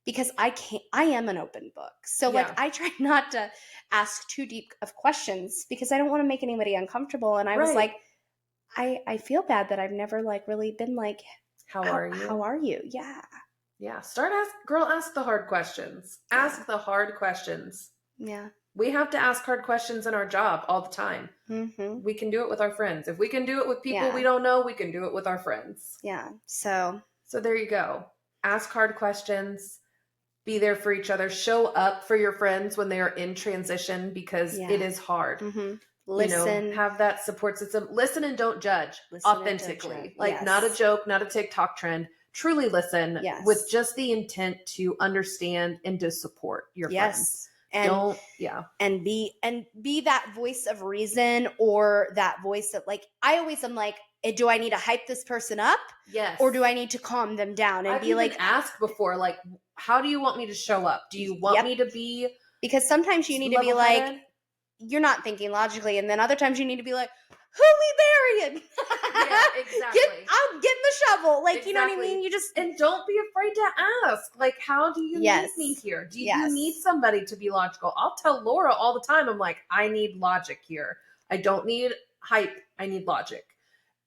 because I am an open book. So like I try not to ask too deep of questions because I don't want to make anybody uncomfortable. And I was like, I feel bad that I've never like really been like, how are you? How are you? Yeah. Yeah. Ask the hard questions. Ask the hard questions. Yeah. We have to ask hard questions in our job all the time. Mm-hmm. We can do it with our friends. If we can do it with people we don't know, we can do it with our friends. Yeah. So there you go. Ask hard questions. Be there for each other. Show up for your friends when they are in transition because it is hard. Mm-hmm. Listen. Have that support system. Listen and don't judge authentically. Not a joke, not a TikTok trend. Truly listen with just the intent to understand and to support your friends. And be that voice of reason or that voice that like I always am like, do I need to hype this person up? Yes. Or do I need to calm them down and be like ask before, like, how do you want me to show up? Do you want me to be Because sometimes you need to be like, you're not thinking logically, and then other times you need to be like, who we burying? Yeah, exactly. Get in the shovel. Like, exactly. You know what I mean? You just... And don't be afraid to ask. Like, how do you need me here? Do you need somebody to be logical? I'll tell Laura all the time. I'm like, I need logic here. I don't need hype. I need logic.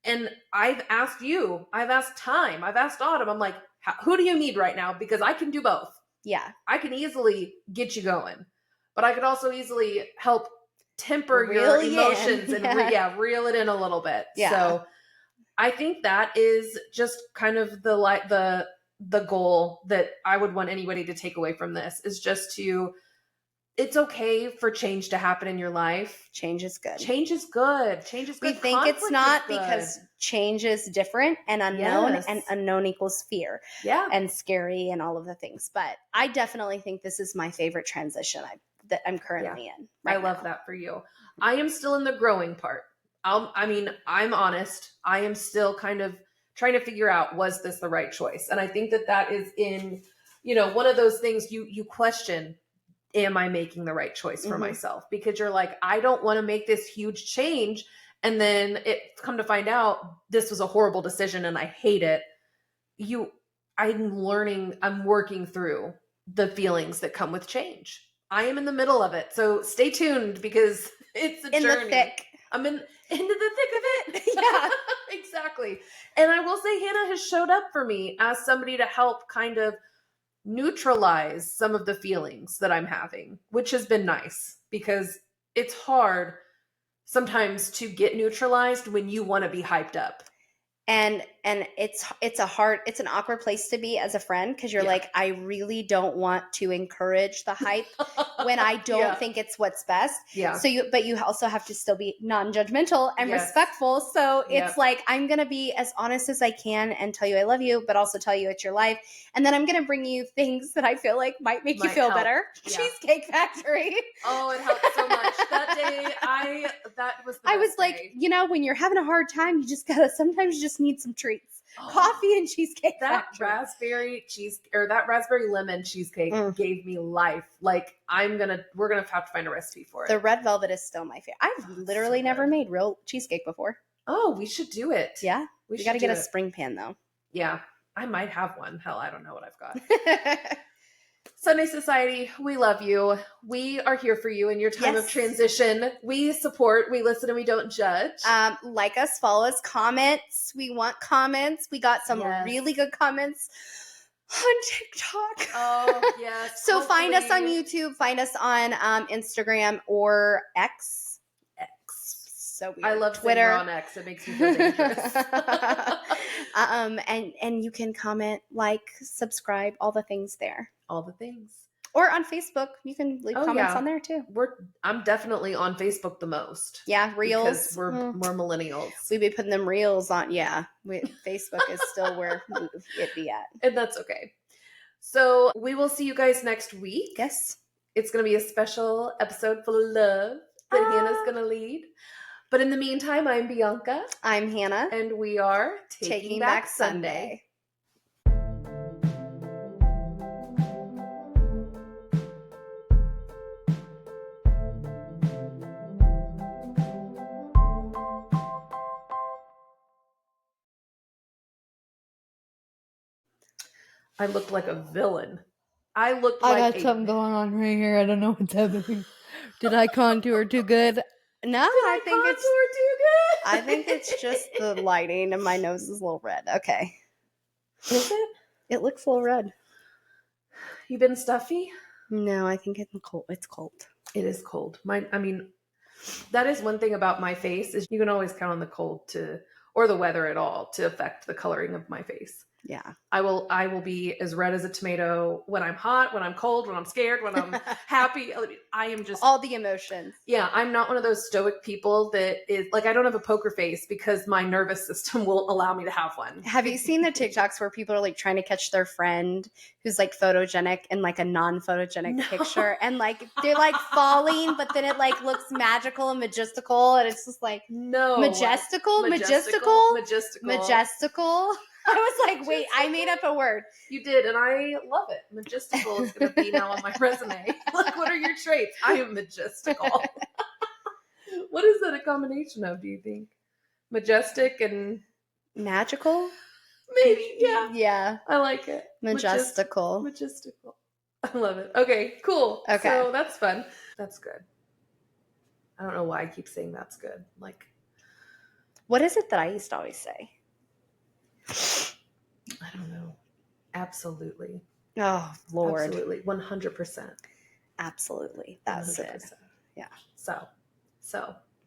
And I've asked you. I've asked Time. I've asked Autumn. I'm like, who do you need right now? Because I can do both. Yeah. I can easily get you going. But I could also easily help temper your emotions and reel it in a little bit. Yeah. So I think that is just kind of the goal that I would want anybody to take away from this is just it's okay for change to happen in your life. Change is good. Change is good. Change is good. We think it's not because change is different and unknown, and unknown equals fear. Yeah. And scary and all of the things. But I definitely think this is my favorite transition that I'm currently in. I love that for you. I am still in the growing part. I'm honest. I am still kind of trying to figure out, was this the right choice? And I think that is in, one of those things you question, am I making the right choice for myself? Because you're like, I don't want to make this huge change. And then it come to find out this was a horrible decision and I hate it. I'm working through the feelings that come with change. I am in the middle of it. So stay tuned because it's a journey. In the thick. I'm into the thick of it. Yeah, exactly. And I will say Hannah has showed up for me as somebody to help kind of neutralize some of the feelings that I'm having, which has been nice because it's hard sometimes to get neutralized when you want to be hyped up. And it's an awkward place to be as a friend because you're like, I really don't want to encourage the hype when I don't think it's what's best. Yeah. But you also have to still be non-judgmental and respectful. So it's like, I'm going to be as honest as I can and tell you I love you, but also tell you it's your life. And then I'm going to bring you things that I feel like might make you feel better. Yeah. Cheesecake Factory. Oh, it helped so much. That day, I was like, when you're having a hard time, sometimes you just need some treats. Coffee and Cheesecake Factory. That raspberry lemon cheesecake gave me life. Like we're gonna have to find a recipe for it. The red velvet is still my favorite. I've literally never made real cheesecake before. Oh, we should do it. Yeah, we got to get a spring pan though. Yeah, I might have one. Hell, I don't know what I've got. Sunday Society, we love you. We are here for you in your time of transition. We support, we listen, and we don't judge. Like us, follow us, comments. We want comments. We got some really good comments on TikTok. Oh, yes. So find us on YouTube, find us on Instagram or X. So weird. I love Twitter on X. It makes me feel dangerous. And you can comment, like, subscribe, all the things there. All the things. Or on Facebook, you can leave comments on there too. I'm definitely on Facebook the most. Yeah, Reels. Because we're millennials. We be putting them Reels on. Yeah, Facebook is still where it be at, and that's okay. So we will see you guys next week. Yes, it's going to be a special episode full of love that Hannah's going to lead. But in the meantime, I'm Bianca. I'm Hannah. And we are Taking Back Sunday. I looked like a villain. I got something going on right here. I don't know what's happening. Did I contour too good? No, I think it's just the lighting and my nose is a little red. Okay. Is it? It looks a little red. You been stuffy? No, I think it's cold. It's cold. It is cold. That is one thing about my face is you can always count on the cold or the weather at all to affect the coloring of my face. Yeah. I will be as red as a tomato when I'm hot, when I'm cold, when I'm scared, when I'm happy. I am just all the emotions. Yeah. I'm not one of those stoic people that is like, I don't have a poker face because my nervous system will allow me to have one. Have you seen the TikToks where people are like trying to catch their friend who's like photogenic in like a non-photogenic picture and like they're like falling, but then it like looks magical and majestical and it's just like majestical. I was like, wait, I made up a word. You did, and I love it. Majestical is going to be now on my resume. Like, what are your traits? I am majestical. What is that a combination of, do you think? Majestic and... magical? Maybe, yeah. Yeah. I like it. Majestical. Majestical. I love it. Okay, cool. Okay. So that's fun. That's good. I don't know why I keep saying that's good. Like... What is it that I used to always say? I don't know. Absolutely. Oh, Lord. Absolutely. 100%. Absolutely. That's 100%. It. Yeah. So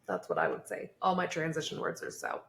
that's what I would say. All my transition words are so.